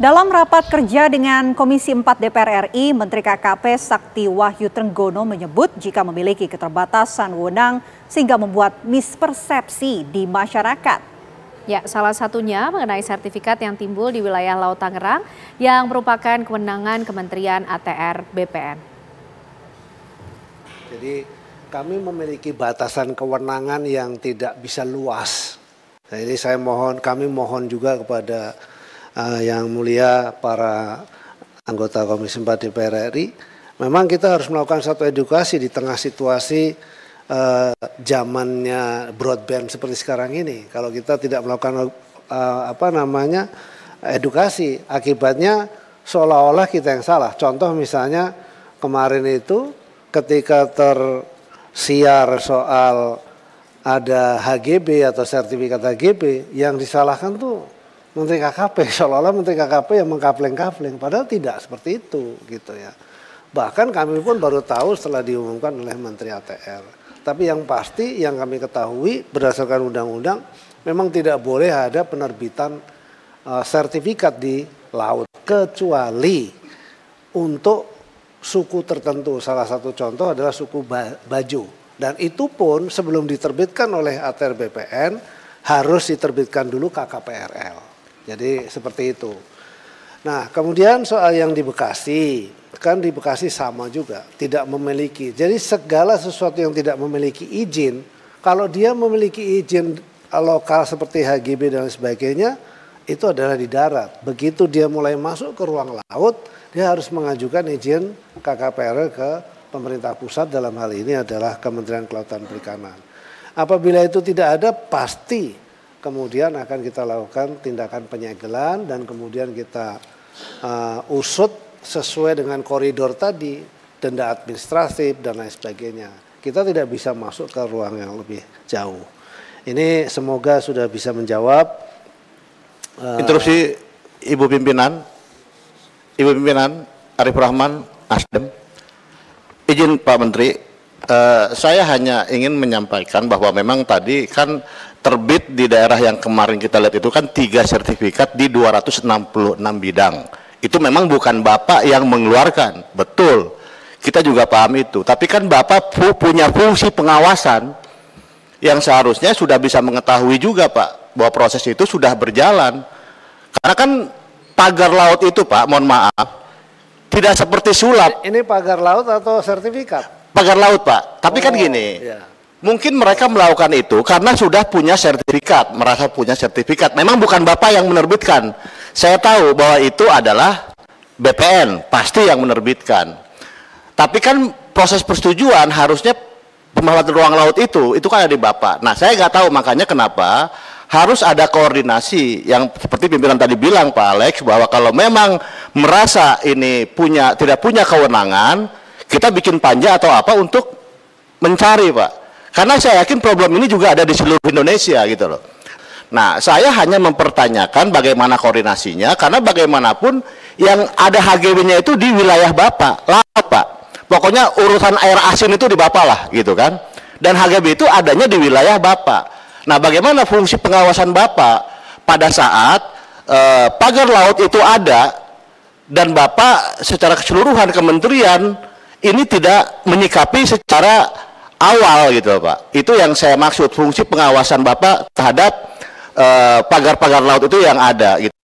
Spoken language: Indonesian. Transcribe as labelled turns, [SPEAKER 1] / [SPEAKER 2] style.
[SPEAKER 1] Dalam rapat kerja dengan Komisi 4 DPR RI, Menteri KKP Sakti Wahyu Trenggono menyebut jika memiliki keterbatasan wewenang sehingga membuat mispersepsi di masyarakat.
[SPEAKER 2] Ya, salah satunya mengenai sertifikat yang timbul di wilayah Laut Tangerang yang merupakan kewenangan Kementerian ATR BPN.
[SPEAKER 3] Jadi kami memiliki batasan kewenangan yang tidak bisa luas. Jadi kami mohon juga kepada yang mulia para anggota Komisi 4 DPR RI, memang kita harus melakukan satu edukasi di tengah situasi zamannya broadband seperti sekarang ini. Kalau kita tidak melakukan edukasi, akibatnya seolah-olah kita yang salah. Contoh misalnya kemarin itu ketika tersiar soal ada HGB atau sertifikat HGB, yang disalahkan tuh Menteri KKP, seolah-olah Menteri KKP yang mengkapleng-kapleng, padahal tidak seperti itu gitu ya. Bahkan kami pun baru tahu setelah diumumkan oleh Menteri ATR. Tapi yang pasti yang kami ketahui berdasarkan undang-undang memang tidak boleh ada penerbitan sertifikat di laut kecuali untuk suku tertentu. Salah satu contoh adalah suku Bajo. Dan itu pun sebelum diterbitkan oleh ATR BPN harus diterbitkan dulu KKPRL. Jadi seperti itu. Nah, kemudian soal yang di Bekasi, kan di Bekasi sama juga, tidak memiliki. Jadi segala sesuatu yang tidak memiliki izin, kalau dia memiliki izin lokal seperti HGB dan sebagainya, itu adalah di darat. Begitu dia mulai masuk ke ruang laut, dia harus mengajukan izin KKPRL ke pemerintah pusat, dalam hal ini adalah Kementerian Kelautan Perikanan. Apabila itu tidak ada, pasti kemudian akan kita lakukan tindakan penyegelan dan kemudian kita usut sesuai dengan koridor tadi, denda administratif dan lain sebagainya. Kita tidak bisa masuk ke ruang yang lebih jauh. Ini semoga sudah bisa menjawab.
[SPEAKER 4] Interupsi Ibu Pimpinan Arif Rahman, Nasdem. Izin Pak Menteri, saya hanya ingin menyampaikan bahwa memang tadi kan terbit di daerah yang kemarin kita lihat itu kan 3 sertifikat di 266 bidang. Itu memang bukan Bapak yang mengeluarkan, betul. Kita juga paham itu. Tapi kan Bapak punya fungsi pengawasan yang seharusnya sudah bisa mengetahui juga Pak, bahwa proses itu sudah berjalan. Karena kan pagar laut itu Pak, mohon maaf, tidak seperti sulap.
[SPEAKER 3] Ini pagar laut atau sertifikat?
[SPEAKER 4] Pagar laut Pak, tapi kan gini. Ya. Mungkin mereka melakukan itu karena sudah punya sertifikat, merasa punya sertifikat. Memang bukan Bapak yang menerbitkan. Saya tahu bahwa itu adalah BPN, pasti yang menerbitkan. Tapi kan proses persetujuan harusnya pemanfaatan ruang laut itu kan ada di Bapak. Nah, saya nggak tahu makanya kenapa harus ada koordinasi yang seperti pimpinan tadi bilang Pak Alex, bahwa kalau memang merasa ini tidak punya kewenangan, kita bikin panja atau apa untuk mencari Pak. Karena saya yakin problem ini juga ada di seluruh Indonesia gitu loh. Nah, saya hanya mempertanyakan bagaimana koordinasinya, karena bagaimanapun yang ada HGB-nya itu di wilayah Bapak, laut Pak. Pokoknya urusan air asin itu di Bapak lah gitu kan. Dan HGB itu adanya di wilayah Bapak. Nah, bagaimana fungsi pengawasan Bapak pada saat pagar laut itu ada dan Bapak secara keseluruhan kementerian ini tidak menyikapi secara awal gitu Pak. Itu yang saya maksud, fungsi pengawasan Bapak terhadap pagar-pagar laut itu yang ada gitu.